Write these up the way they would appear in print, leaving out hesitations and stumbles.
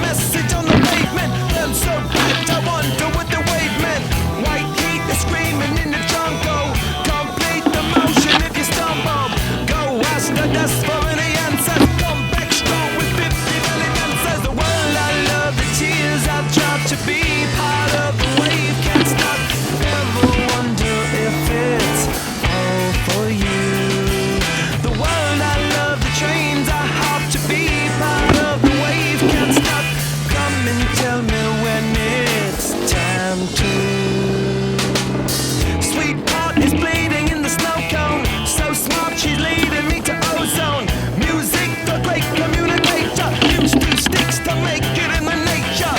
message on the pavement. Burn so bright, I wonder what the wave meant. White heat, they're screaming in the jungle. Complete the motion if you stumble. Go ask the dust for any answers. Come back strong with 50 million answers. The world I love, the tears I've dropped to be part of the wave can't stop. Ever wonder if it's all for you? The world I love, the trains I hop to be part of the wave can't stop. Come and tell me when it's time to. Sweetheart is bleeding in the snow cone. So smart, she's leading me to ozone. Music, the great communicator. Use two sticks to make it in the nature.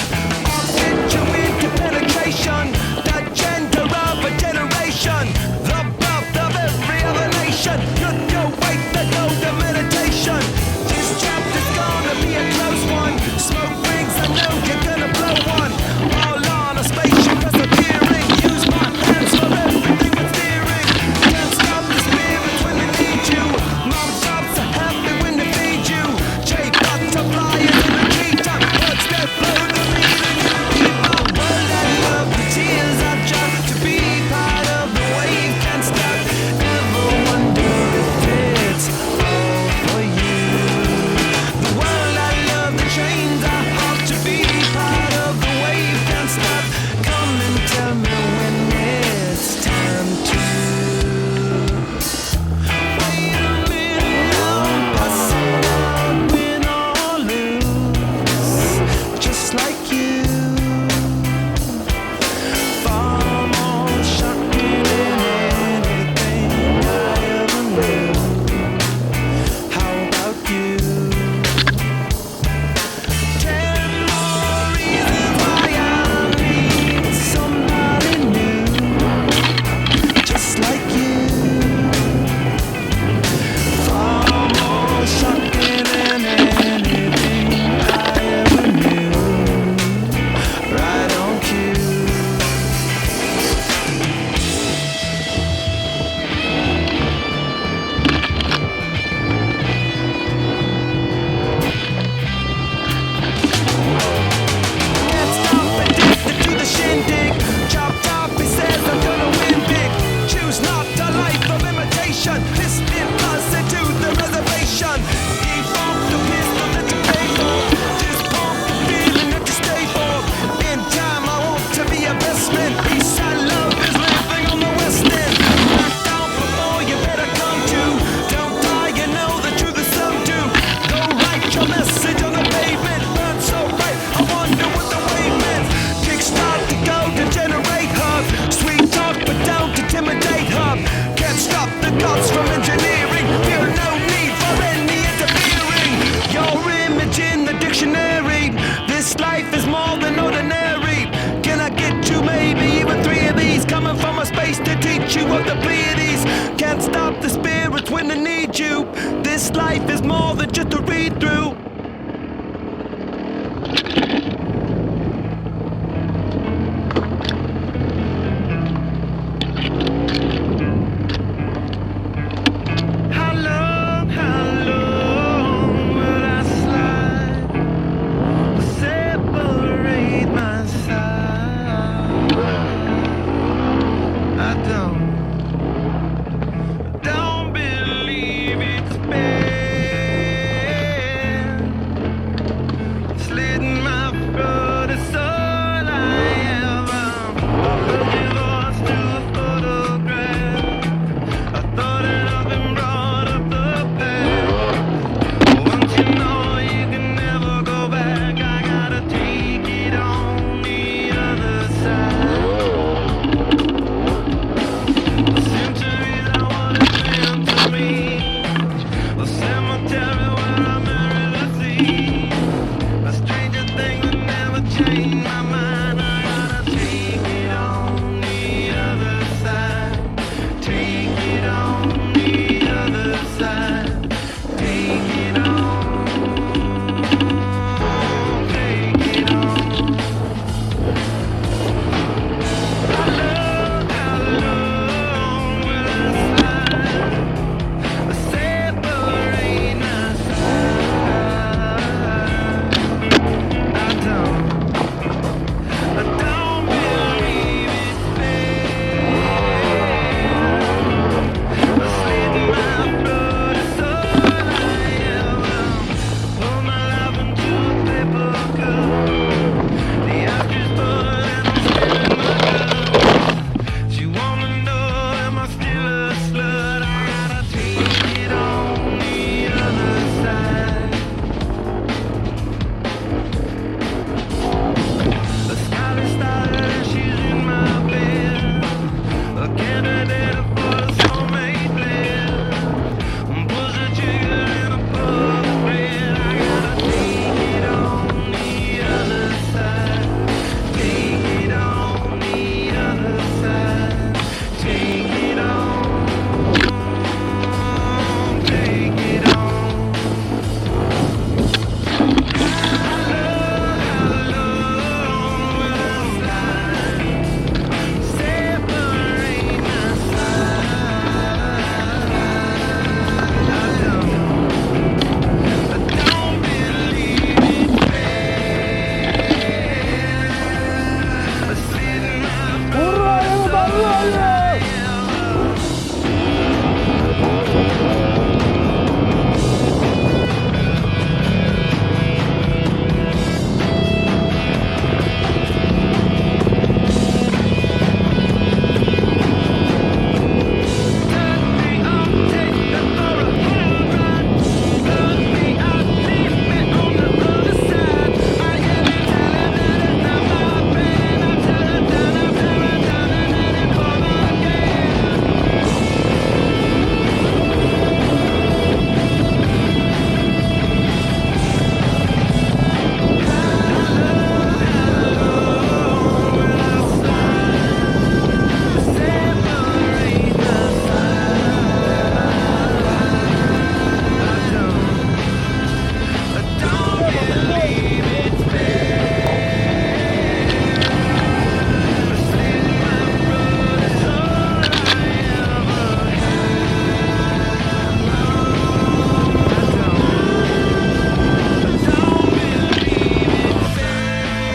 I'll get you into penetration. The gender of a generation. The birth of every other nation. Look your way to go to meditation. This chapter's gonna be a close one. Smoke rings, I know you're gonna blow one. All on a spaceship persevering. Use my hands for everything but steering. Can't stop the spirits when they need you. Mom tops are happy when they feed you. J butterflies in the treetop. Birds that flow the meaning you keep on. World I love, the tears I drop to be part of the wave can't stop. Ever wonder if it's all for you? The world I love, the trains I hop to be part of the wave can't stop. Come and tell me when it's time to. Wait a minute, I'm passing on, win or lose, just like you. Far more shocking than anything I ever knew. How about you? 10 more reasons why I need somebody new, just like you. Far more shocking than anything I ever knew. Right on cue. Can't stop addicted to the shindig. Chop top, he says I'm gonna win big. Choose not a life of imitation. Listening closer to the reservation. Default the pistol that you pay for. Just pump the feeling that you stay for. In time I want to be a best man. Eastside love is living on the west end. Knock down before you better come to. Don't die, you know the truth is some do. Go write your message on the pavement. Burn so bright, I wonder what the wave meant. Kickstart to go to generate hub. Sweet talk but don't intimidate hub. Can't stop the gods from engineering. Feel no need for any interfering. Your image in the dictionary. This life is more than ordinary. Can I get you maybe even 3 of these? Coming from a space to teach you of the Pleiades. Can't stop the spirits when they need you. This life is more than just a read through. How long will I slide? Separate my side. I don't believe it's been slitting my throat is all I have. Looking lost to a photograph. I thought it up and brought up the past. Once you know you can never go back, I gotta take it on the other side. The centuries I wanted them to me. The cemetery where I buried the sea. A stranger thing that never changed my